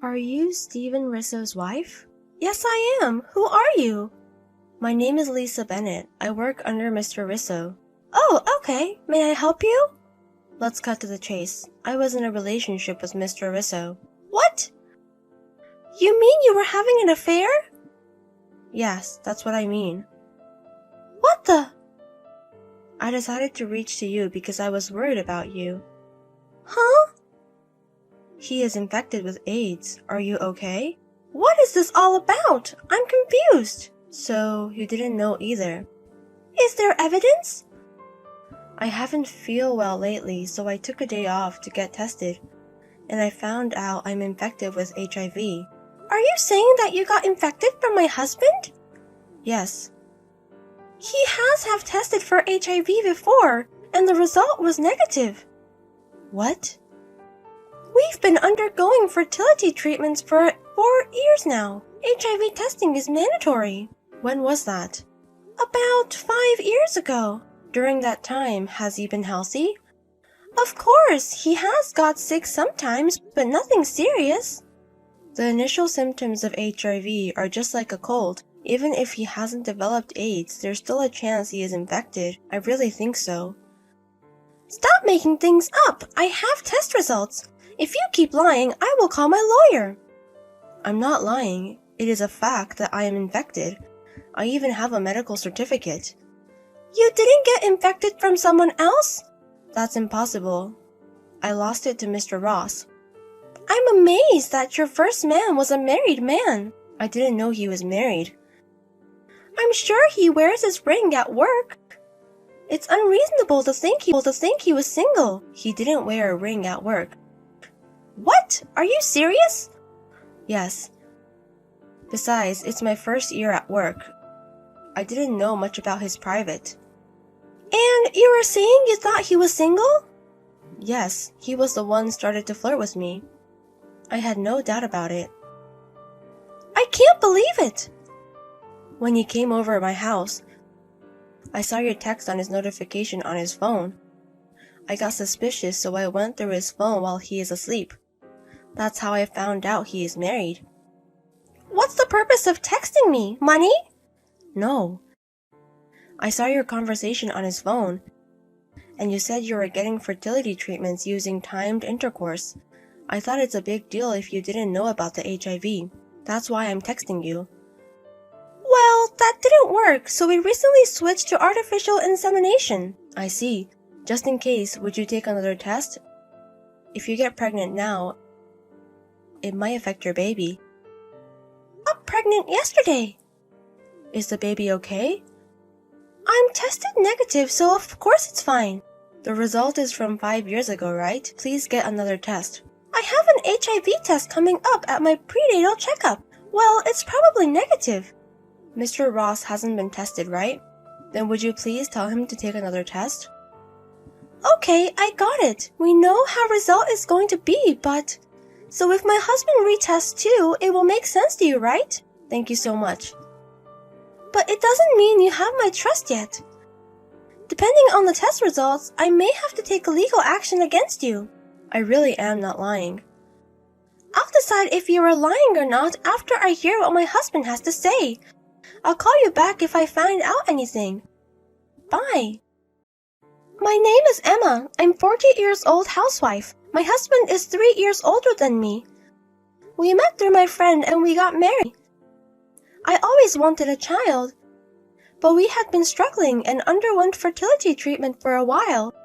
Are you Stephen Risso's wife? Yes, I am. Who are you? My name is Lisa Bennett. I work under Mr. Risso. Oh, okay. May I help you? Let's cut to the chase. I was in a relationship with Mr. Risso. What? You mean you were having an affair? Yes, that's what I mean. What the? I decided to reach to you because I was worried about you. Huh? He is infected with AIDS. Are you okay? What is this all about? I'm confused. So, you didn't know either. Is there evidence? I haven't feel well lately, so I took a day off to get tested. And I found out I'm infected with HIV. Are you saying that you got infected from my husband? Yes. He has tested for HIV before, and the result was negative. What? We've been undergoing fertility treatments for 4 years now. HIV testing is mandatory. When was that? About 5 years ago. During that time, has he been healthy? Of course, he has got sick sometimes, but nothing serious. The initial symptoms of HIV are just like a cold. Even if he hasn't developed AIDS, there's still a chance he is infected. I really think so. Stop making things up! I have test results. If you keep lying, I will call my lawyer. I'm not lying. It is a fact that I am infected. I even have a medical certificate. You didn't get infected from someone else? That's impossible. I lost it to Mr. Ross. I'm amazed that your first man was a married man. I didn't know he was married. I'm sure he wears his ring at work. It's unreasonable to think he was single. He didn't wear a ring at work. What? Are you serious? Yes. Besides, it's my first year at work. I didn't know much about his private. And you were saying you thought he was single? Yes, he was the one started to flirt with me. I had no doubt about it. I can't believe it! When he came over at my house, I saw your text on his notification on his phone. I got suspicious, so I went through his phone while he is asleep. That's how I found out he is married. What's the purpose of texting me? Money? No. I saw your conversation on his phone, and you said you were getting fertility treatments using timed intercourse. I thought it's a big deal if you didn't know about the HIV. That's why I'm texting you. Well, that didn't work, so we recently switched to artificial insemination. I see. Just in case, would you take another test? If you get pregnant now, it might affect your baby. I got pregnant yesterday. Is the baby okay? I'm tested negative, so of course it's fine. The result is from 5 years ago, right? Please get another test. I have an HIV test coming up at my prenatal checkup. Well, it's probably negative. Mr. Ross hasn't been tested, right? Then would you please tell him to take another test? Okay, I got it. We know how result is going to be, but... So if my husband retests too, it will make sense to you, right? Thank you so much. But it doesn't mean you have my trust yet. Depending on the test results, I may have to take legal action against you. I really am not lying. I'll decide if you are lying or not after I hear what my husband has to say. I'll call you back if I find out anything. Bye. My name is Emma. I'm 40 years old housewife. My husband is 3 years older than me. We met through my friend and we got married. I always wanted a child, but we had been struggling and underwent fertility treatment for a while,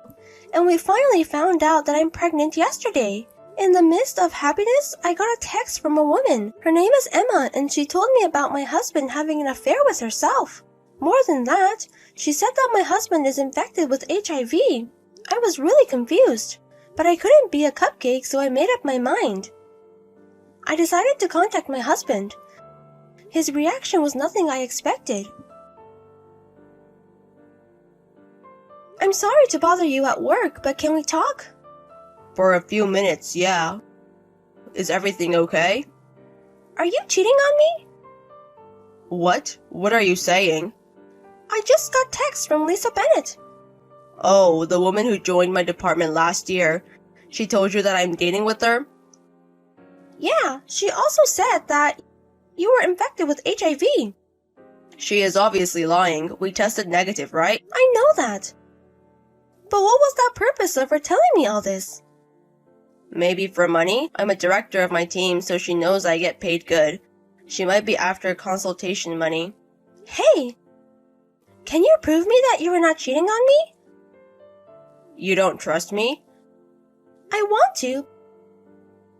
and we finally found out that I'm pregnant yesterday. In the midst of happiness, I got a text from a woman. Her name is Emma, and she told me about my husband having an affair with herself. More than that, she said that my husband is infected with HIV. I was really confused, but I couldn't be a cupcake, so I made up my mind. I decided to contact my husband. His reaction was nothing I expected. I'm sorry to bother you at work, but can we talk? For a few minutes, yeah. Is everything okay? Are you cheating on me? What? What are you saying? I just got text from Lisa Bennett. Oh, the woman who joined my department last year. She told you that I'm dating with her? Yeah, she also said that you were infected with HIV. She is obviously lying. We tested negative, right? I know that. But what was that purpose of her telling me all this? Maybe for money? I'm a director of my team, so she knows I get paid good. She might be after consultation money. Hey! Can you prove me that you were not cheating on me? You don't trust me? I want to.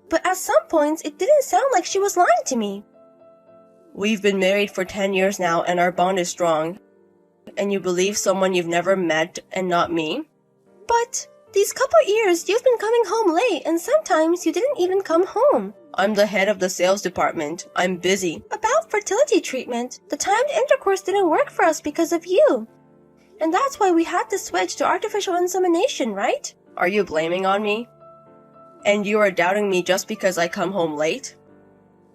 But at some points, it didn't sound like she was lying to me. We've been married for 10 years now and our bond is strong. And you believe someone you've never met and not me? But these couple years, you've been coming home late and sometimes you didn't even come home. I'm the head of the sales department. I'm busy. About fertility treatment, the timed intercourse didn't work for us because of you. And that's why we had to switch to artificial insemination, right? Are you blaming on me? And you are doubting me just because I come home late?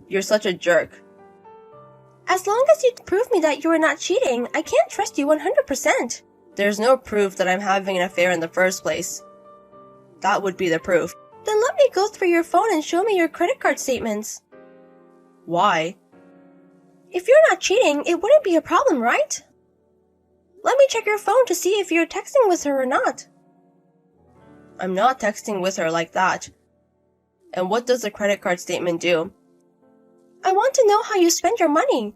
You're such a jerk. As long as you prove me that you are not cheating, I can't trust you 100%. There's no proof that I'm having an affair in the first place. That would be the proof. Then let me go through your phone and show me your credit card statements. Why? If you're not cheating, it wouldn't be a problem, right? Let me check your phone to see if you're texting with her or not. I'm not texting with her like that. And what does the credit card statement do? I want to know how you spend your money,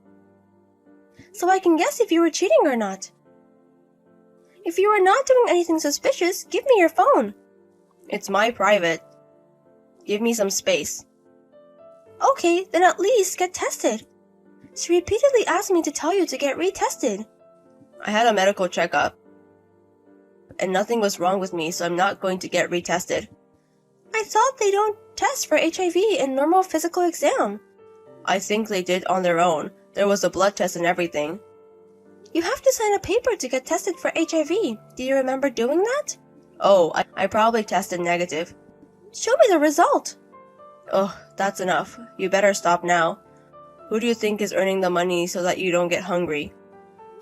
so I can guess if you were cheating or not. If you are not doing anything suspicious, give me your phone. It's my private. Give me some space. Okay, then at least get tested. She repeatedly asked me to tell you to get retested. I had a medical checkup. And nothing was wrong with me, so I'm not going to get retested. I thought they don't test for HIV in normal physical exam. I think they did on their own. There was a blood test and everything. You have to sign a paper to get tested for HIV. Do you remember doing that? Oh, I probably tested negative. Show me the result. Oh, that's enough. You better stop now. Who do you think is earning the money so that you don't get hungry?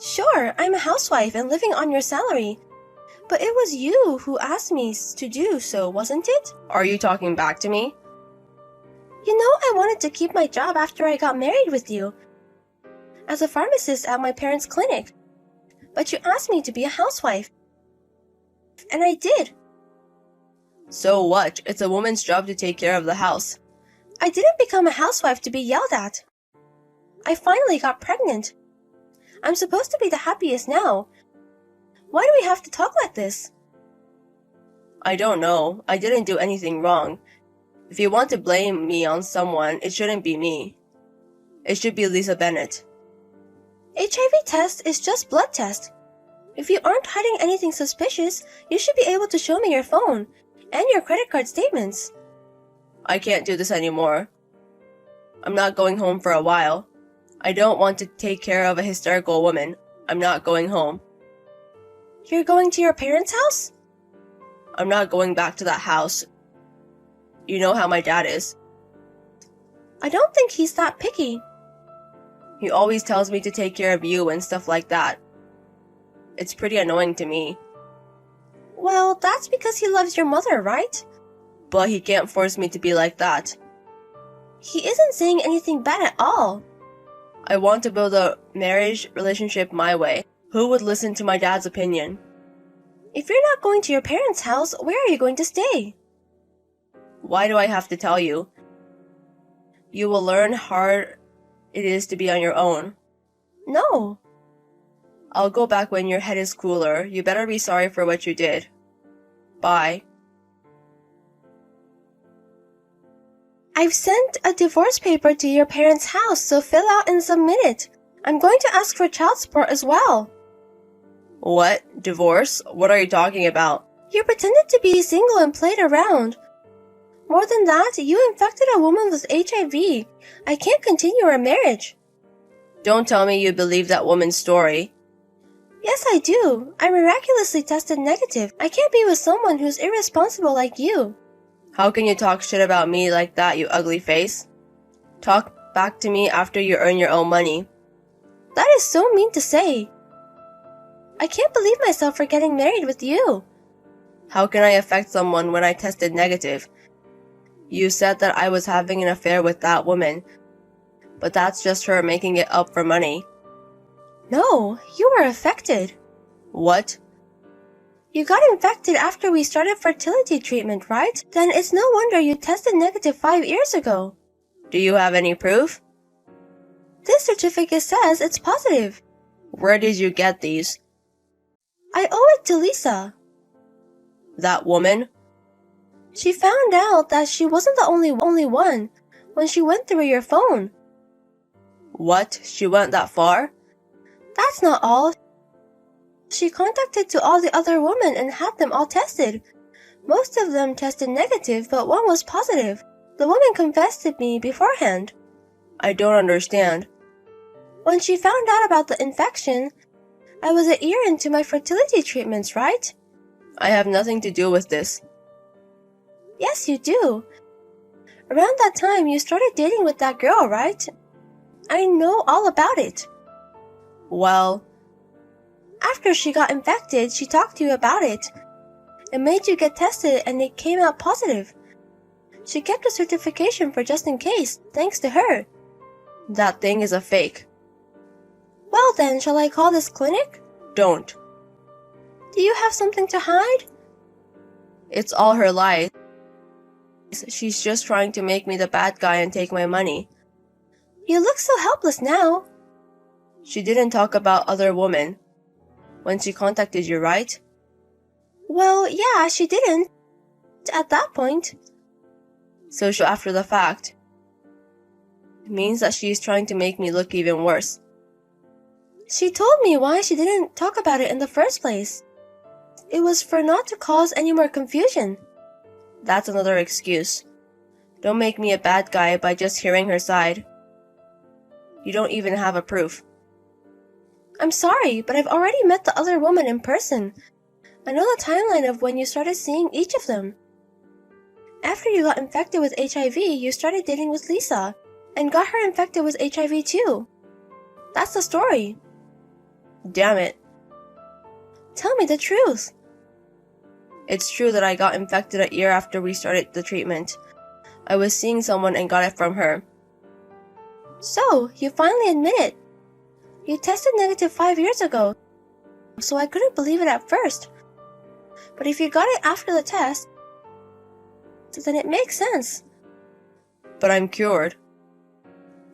Sure, I'm a housewife and living on your salary. But it was you who asked me to do so, wasn't it? Are you talking back to me? You know I wanted to keep my job after I got married with you, as a pharmacist at my parents' clinic. But you asked me to be a housewife. And I did. So what? It's a woman's job to take care of the house. I didn't become a housewife to be yelled at. I finally got pregnant. I'm supposed to be the happiest now. Why do we have to talk like this? I don't know. I didn't do anything wrong. If you want to blame me on someone, it shouldn't be me. It should be Lisa Bennett. HIV test is just blood test. If you aren't hiding anything suspicious, you should be able to show me your phone and your credit card statements. I can't do this anymore. I'm not going home for a while. I don't want to take care of a hysterical woman. I'm not going home. You're going to your parents' house? I'm not going back to that house. You know how my dad is. I don't think he's that picky. He always tells me to take care of you and stuff like that. It's pretty annoying to me. Well, that's because he loves your mother, right? But he can't force me to be like that. He isn't saying anything bad at all. I want to build a marriage relationship my way. Who would listen to my dad's opinion? If you're not going to your parents' house, where are you going to stay? Why do I have to tell you? You will learn how hard it is to be on your own. No. I'll go back when your head is cooler. You better be sorry for what you did. Bye. I've sent a divorce paper to your parents' house, so fill out and submit it. I'm going to ask for child support as well. What? Divorce? What are you talking about? You pretended to be single and played around. More than that, you infected a woman with HIV. I can't continue our marriage. Don't tell me you believe that woman's story. Yes, I do. I miraculously tested negative. I can't be with someone who's irresponsible like you. How can you talk shit about me like that, you ugly face? Talk back to me after you earn your own money. That is so mean to say. I can't believe myself for getting married with you. How can I affect someone when I tested negative? You said that I was having an affair with that woman, but that's just her making it up for money. No, you were affected. What? You got infected after we started fertility treatment, right? Then it's no wonder you tested negative 5 years ago. Do you have any proof? This certificate says it's positive. Where did you get these? I owe it to Lisa. That woman? She found out that she wasn't the only one when she went through your phone. What? She went that far? That's not all. She contacted to all the other women and had them all tested. Most of them tested negative, but one was positive. The woman confessed to me beforehand. I don't understand. When she found out about the infection, I was a year into my fertility treatments, right? I have nothing to do with this. Yes, you do. Around that time, you started dating with that girl, right? I know all about it. Well, after she got infected, she talked to you about it and made you get tested, and it came out positive. She kept a certification for just in case, thanks to her. That thing is a fake. Well then, shall I call this clinic? Don't. Do you have something to hide? It's all her lies. She's just trying to make me the bad guy and take my money. You look so helpless now. She didn't talk about other women when she contacted you, right? Well, yeah, she didn't. At that point. So after the fact. It means that she's trying to make me look even worse. She told me why she didn't talk about it in the first place. It was for not to cause any more confusion. That's another excuse. Don't make me a bad guy by just hearing her side. You don't even have a proof. I'm sorry, but I've already met the other woman in person. I know the timeline of when you started seeing each of them. After you got infected with HIV, you started dating with Lisa, and got her infected with HIV too. That's the story. Damn it. Tell me the truth. It's true that I got infected a year after we started the treatment. I was seeing someone and got it from her. So, you finally admit it. You tested negative 5 years ago, so I couldn't believe it at first. But if you got it after the test, then it makes sense. But I'm cured.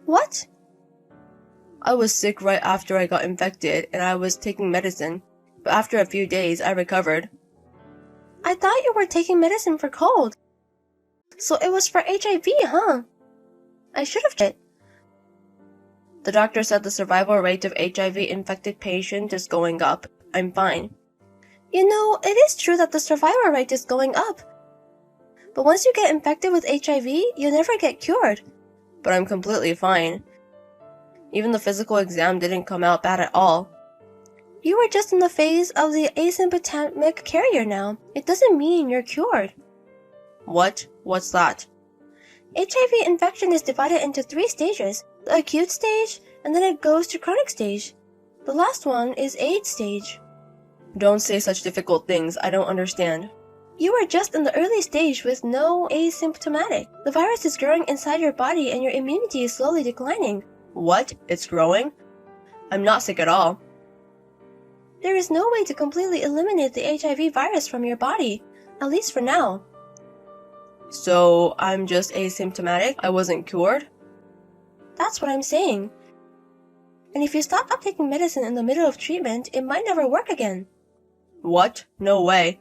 What? I was sick right after I got infected, and I was taking medicine. But after a few days, I recovered. I thought you were taking medicine for cold. So it was for HIV, huh? I should have checked. The doctor said the survival rate of HIV-infected patients is going up. I'm fine. You know, it is true that the survival rate is going up. But once you get infected with HIV, you never get cured. But I'm completely fine. Even the physical exam didn't come out bad at all. You were just in the phase of the asymptomatic carrier now. It doesn't mean you're cured. What? What's that? HIV infection is divided into 3 stages. The acute stage, and then it goes to chronic stage. The last one is AIDS stage. Don't say such difficult things. I don't understand. You are just in the early stage with no asymptomatic. The virus is growing inside your body and your immunity is slowly declining. What? It's growing? I'm not sick at all. There is no way to completely eliminate the HIV virus from your body, at least for now. So, I'm just asymptomatic? I wasn't cured? That's what I'm saying. And if you stop taking medicine in the middle of treatment, it might never work again. What? No way.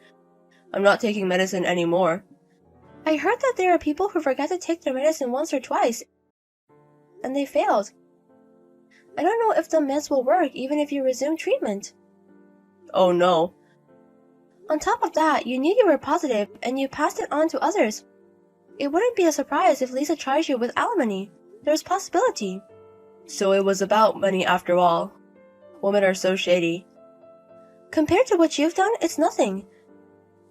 I'm not taking medicine anymore. I heard that there are people who forget to take their medicine once or twice, and they failed. I don't know if the meds will work even if you resume treatment. Oh no. On top of that, you knew you were positive and you passed it on to others. It wouldn't be a surprise if Lisa charged you with alimony. There's possibility. So it was about money after all. Women are so shady. Compared to what you've done, it's nothing.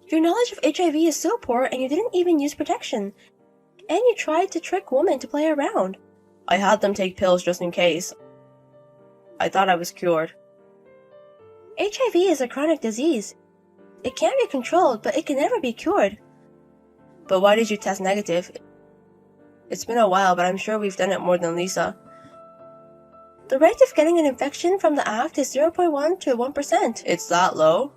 Your knowledge of HIV is so poor and you didn't even use protection. And you tried to trick women to play around. I had them take pills just in case. I thought I was cured. HIV is a chronic disease. It can be controlled, but it can never be cured. But why did you test negative? It's been a while, but I'm sure we've done it more than Lisa. The rate of getting an infection from the act is 0.1 to 1%. It's that low?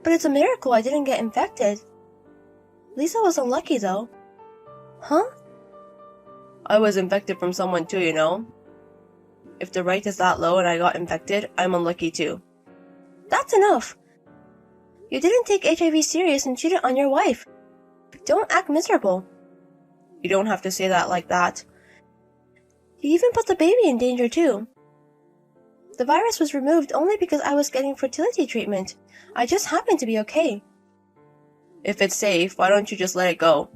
But it's a miracle I didn't get infected. Lisa was unlucky though. Huh? I was infected from someone too, you know. If the rate is that low and I got infected, I'm unlucky too. That's enough. You didn't take HIV serious and cheated on your wife. Don't act miserable. You don't have to say that like that. You even put the baby in danger too. The virus was removed only because I was getting fertility treatment. I just happened to be okay. If it's safe, why don't you just let it go?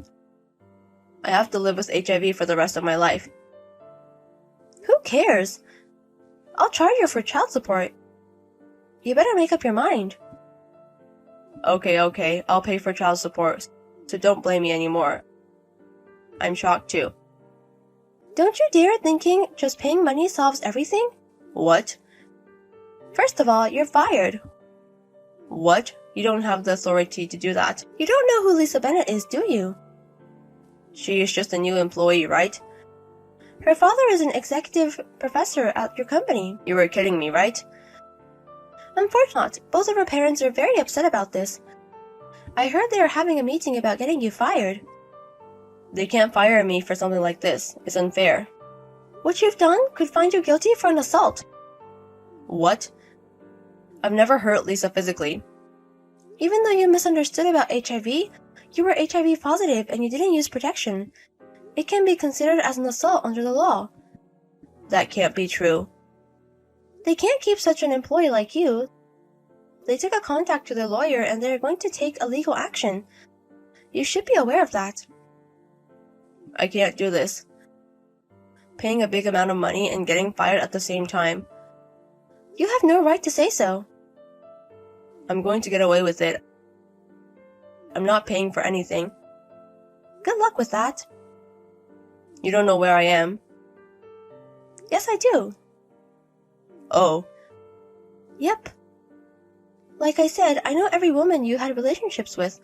I have to live with HIV for the rest of my life. Who cares? I'll charge you for child support. You better make up your mind. Okay, I'll pay for child support, so don't blame me anymore. I'm shocked too. Don't you dare thinking just paying money solves everything? What? First of all, you're fired. What? You don't have the authority to do that. You don't know who Lisa Bennett is, do you? She is just a new employee, right? Her father is an executive professor at your company. You were kidding me, right? Unfortunately, both of her parents are very upset about this. I heard they are having a meeting about getting you fired. They can't fire me for something like this. It's unfair. What you've done could find you guilty for an assault. What? I've never hurt Lisa physically. Even though you misunderstood about HIV, you were HIV positive and you didn't use protection. It can be considered as an assault under the law. That can't be true. They can't keep such an employee like you. They took a contact to their lawyer and they're going to take a legal action. You should be aware of that. I can't do this. Paying a big amount of money and getting fired at the same time. You have no right to say so. I'm going to get away with it. I'm not paying for anything. Good luck with that. You don't know where I am. Yes, I do. Oh. Yep. Like I said, I know every woman you had relationships with.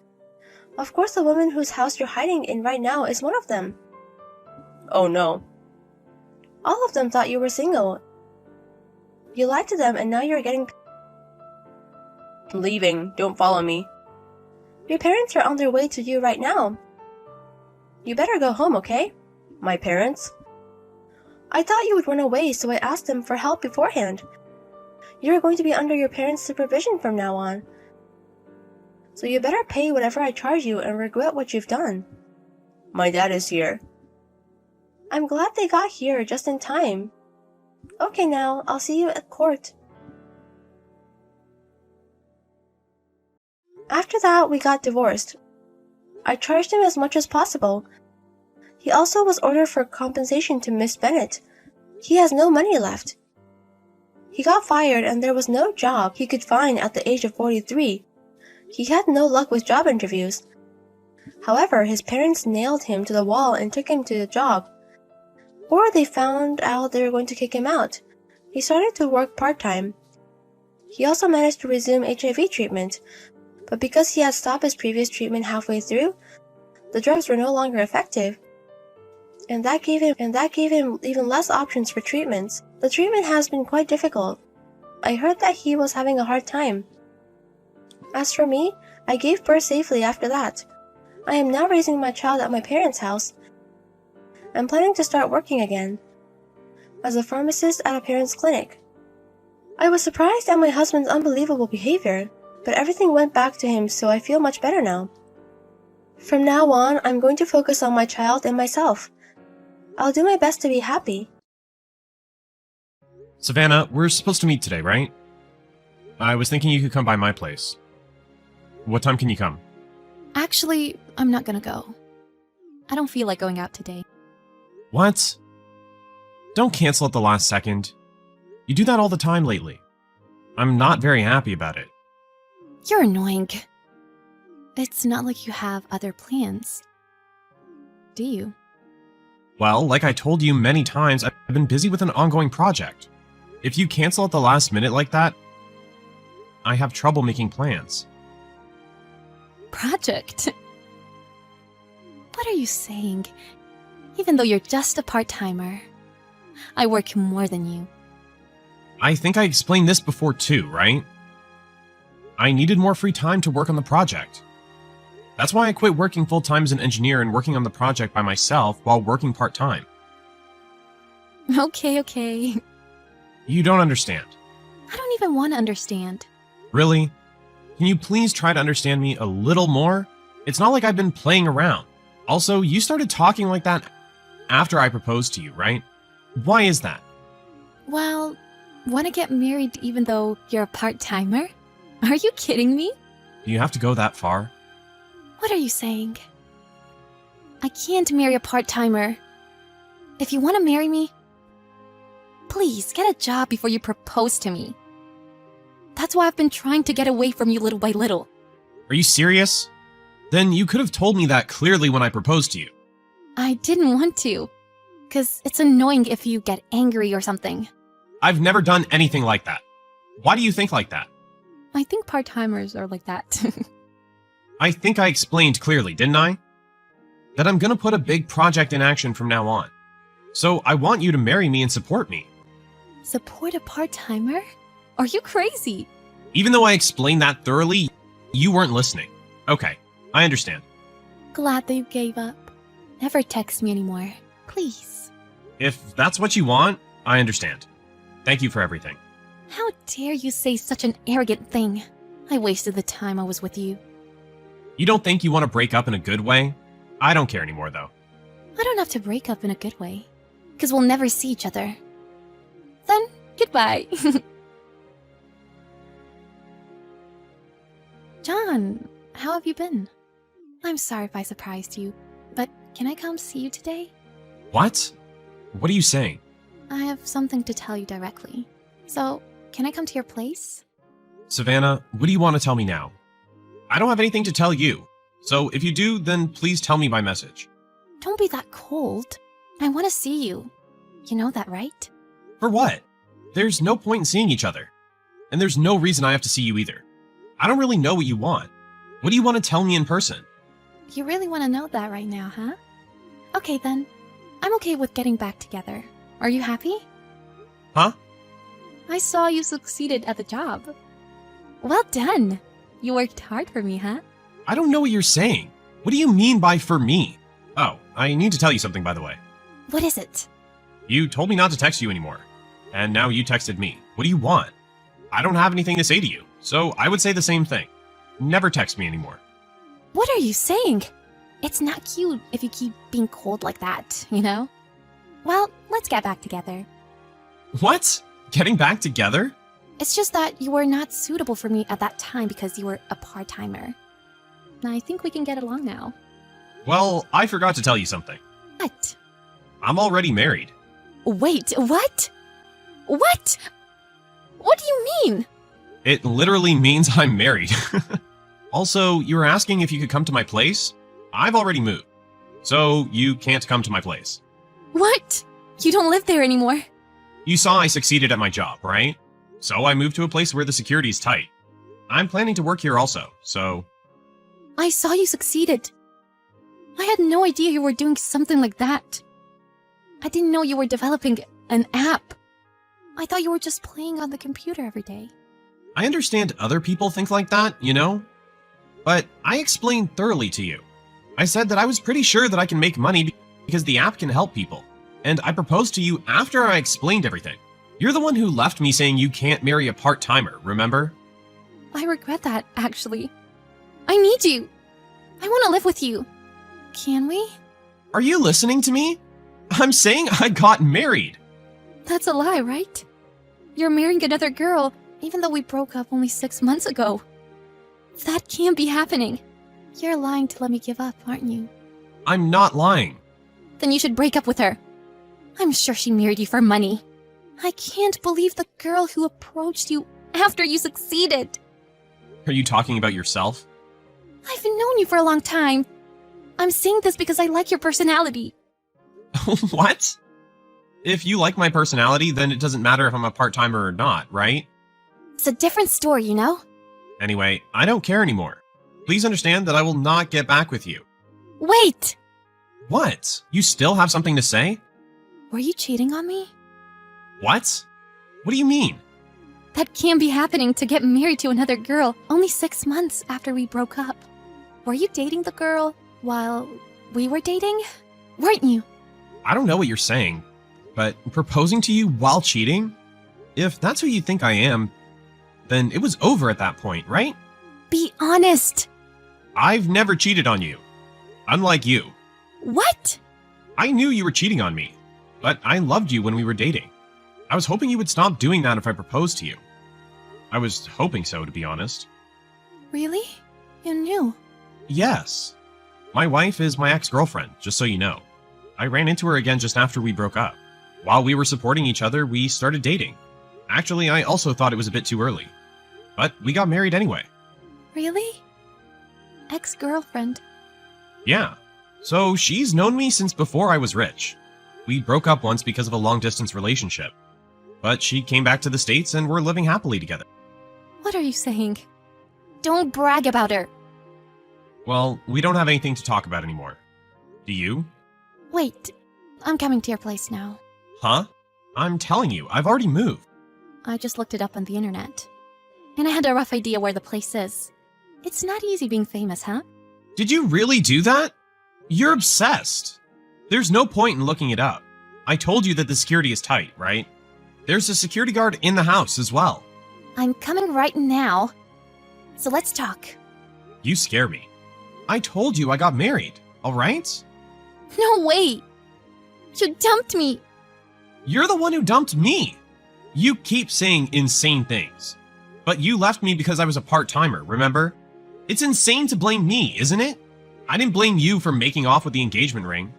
Of course, the woman whose house you're hiding in right now is one of them. Oh no. All of them thought you were single. You lied to them and now you're getting... I'm leaving. Don't follow me. Your parents are on their way to you right now. You better go home, okay? My parents? I thought you would run away, so I asked them for help beforehand. You're going to be under your parents' supervision from now on. So you better pay whatever I charge you and regret what you've done. My dad is here. I'm glad they got here just in time. Okay now, I'll see you at court. After that, we got divorced. I charged him as much as possible. He also was ordered for compensation to Miss Bennett. He has no money left. He got fired and there was no job he could find at the age of 43. He had no luck with job interviews. However, his parents nailed him to the wall and took him to the job. Or they found out they were going to kick him out. He started to work part-time. He also managed to resume HIV treatment, but because he had stopped his previous treatment halfway through, the drugs were no longer effective. And that gave him even less options for treatments. The treatment has been quite difficult. I heard that he was having a hard time. As for me, I gave birth safely after that. I am now raising my child at my parents' house. I'm planning to start working again as a pharmacist at a parent's clinic. I was surprised at my husband's unbelievable behavior, but everything went back to him, so I feel much better now. From now on, I'm going to focus on my child and myself. I'll do my best to be happy. Savannah, we're supposed to meet today, right? I was thinking you could come by my place. What time can you come? Actually, I'm not gonna go. I don't feel like going out today. What? Don't cancel at the last second. You do that all the time lately. I'm not very happy about it. You're annoying. It's not like you have other plans. Do you? Well, like I told you many times, I've been busy with an ongoing project. If you cancel at the last minute like that, I have trouble making plans. Project? What are you saying? Even though you're just a part-timer. I work more than you. I think I explained this before too, right? I needed more free time to work on the project. That's why I quit working full-time as an engineer and working on the project by myself while working part-time. Okay. You don't understand. I don't even want to understand. Really? Can you please try to understand me a little more? It's not like I've been playing around. Also, you started talking like that after I proposed to you, right? Why is that? Well, want to get married even though you're a part-timer? Are you kidding me? Do you have to go that far? What are you saying? I can't marry a part-timer. If you want to marry me, please get a job before you propose to me. That's why I've been trying to get away from you little by little. Are you serious? Then you could have told me that clearly when I proposed to you. I didn't want to, because it's annoying if you get angry or something. I've never done anything like that. Why do you think like that? I think part-timers are like that. I think I explained clearly, didn't I? That I'm gonna put a big project in action from now on. So I want you to marry me and support me. Support a part-timer? Are you crazy? Even though I explained that thoroughly, you weren't listening. Okay, I understand. Glad that you gave up. Never text me anymore. Please. If that's what you want, I understand. Thank you for everything. How dare you say such an arrogant thing? I wasted the time I was with you. You don't think you want to break up in a good way? I don't care anymore, though. I don't have to break up in a good way, because we'll never see each other. Then, goodbye. John, how have you been? I'm sorry if I surprised you, but can I come see you today? What? What are you saying? I have something to tell you directly. So, can I come to your place? Savannah, what do you want to tell me now? I don't have anything to tell you. So if you do, then please tell me by message. Don't be that cold. I want to see you. You know that, right? For what? There's no point in seeing each other. And there's no reason I have to see you either. I don't really know what you want. What do you want to tell me in person? You really want to know that right now, huh? Okay then. I'm okay with getting back together. Are you happy? Huh? I saw you succeeded at the job. Well done. You worked hard for me, huh? I don't know what you're saying. What do you mean by for me? Oh, I need to tell you something, by the way. What is it? You told me not to text you anymore. And now you texted me. What do you want? I don't have anything to say to you, so I would say the same thing. Never text me anymore. What are you saying? It's not cute if you keep being cold like that, you know? Well, let's get back together. What? Getting back together? It's just that you were not suitable for me at that time because you were a part-timer. I think we can get along now. Well, I forgot to tell you something. What? I'm already married. Wait, what? What? What do you mean? It literally means I'm married. Also, you were asking if you could come to my place? I've already moved. So, you can't come to my place. What? You don't live there anymore. You saw I succeeded at my job, right? So I moved to a place where the security's tight. I'm planning to work here also, so... I saw you succeeded. I had no idea you were doing something like that. I didn't know you were developing an app. I thought you were just playing on the computer every day. I understand other people think like that, you know? But I explained thoroughly to you. I said that I was pretty sure that I can make money because the app can help people. And I proposed to you after I explained everything. You're the one who left me saying you can't marry a part-timer, remember? I regret that, actually. I need you. I want to live with you. Can we? Are you listening to me? I'm saying I got married. That's a lie, right? You're marrying another girl, even though we broke up only 6 months ago. That can't be happening. You're lying to let me give up, aren't you? I'm not lying. Then you should break up with her. I'm sure she married you for money. I can't believe the girl who approached you after you succeeded. Are you talking about yourself? I've known you for a long time. I'm saying this because I like your personality. What? If you like my personality, then it doesn't matter if I'm a part-timer or not, right? It's a different story, you know? Anyway, I don't care anymore. Please understand that I will not get back with you. Wait! What? You still have something to say? Were you cheating on me? What? What do you mean? That can't be happening to get married to another girl only 6 months after we broke up. Were you dating the girl while we were dating? Weren't you? I don't know what you're saying, but proposing to you while cheating? If that's who you think I am, then it was over at that point, right? Be honest. I've never cheated on you. Unlike you. What? I knew you were cheating on me, but I loved you when we were dating. I was hoping you would stop doing that if I proposed to you. I was hoping so, to be honest. Really? You knew? Yes. My wife is my ex-girlfriend, just so you know. I ran into her again just after we broke up. While we were supporting each other, we started dating. Actually, I also thought it was a bit too early. But we got married anyway. Really? Ex-girlfriend? Yeah. So she's known me since before I was rich. We broke up once because of a long-distance relationship. But she came back to the States and we're living happily together. What are you saying? Don't brag about her. Well, we don't have anything to talk about anymore. Do you? Wait, I'm coming to your place now. Huh? I'm telling you, I've already moved. I just looked it up on the internet. And I had a rough idea where the place is. It's not easy being famous, huh? Did you really do that? You're obsessed. There's no point in looking it up. I told you that the security is tight, right? There's a security guard in the house as well. I'm coming right now. So let's talk. You scare me. I told you I got married, alright? No way! You dumped me! You're the one who dumped me. You keep saying insane things. But you left me because I was a part-timer, remember? It's insane to blame me, isn't it? I didn't blame you for making off with the engagement ring.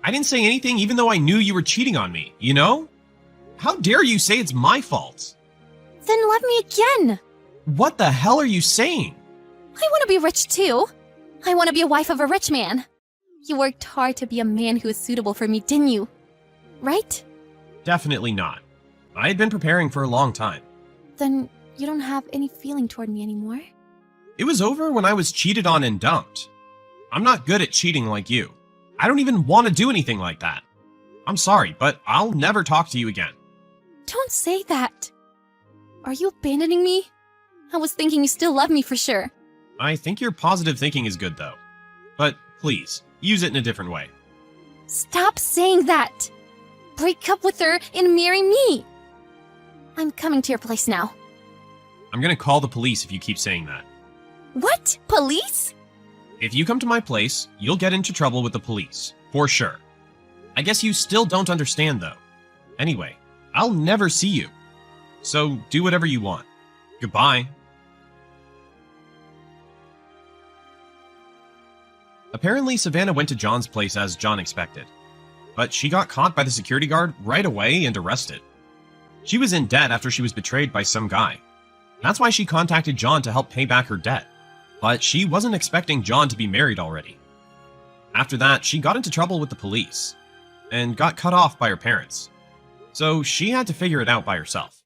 I didn't say anything even though I knew you were cheating on me, you know? How dare you say it's my fault? Then love me again! What the hell are you saying? I want to be rich too. I want to be a wife of a rich man. You worked hard to be a man who is suitable for me, didn't you? Right? Definitely not. I had been preparing for a long time. Then you don't have any feeling toward me anymore? It was over when I was cheated on and dumped. I'm not good at cheating like you. I don't even want to do anything like that. I'm sorry, but I'll never talk to you again. Don't say that. Are you abandoning me? I was thinking you still love me for sure. I think your positive thinking is good, though. But please, use it in a different way. Stop saying that. Break up with her and marry me. I'm coming to your place now. I'm gonna call the police if you keep saying that. What? Police? If you come to my place, you'll get into trouble with the police, for sure. I guess you still don't understand, though. Anyway, I'll never see you. So do whatever you want. Goodbye. Apparently, Savannah went to John's place as John expected. But she got caught by the security guard right away and arrested. She was in debt after she was betrayed by some guy. That's why she contacted John to help pay back her debt. But she wasn't expecting John to be married already. After that, she got into trouble with the police and got cut off by her parents. So she had to figure it out by herself.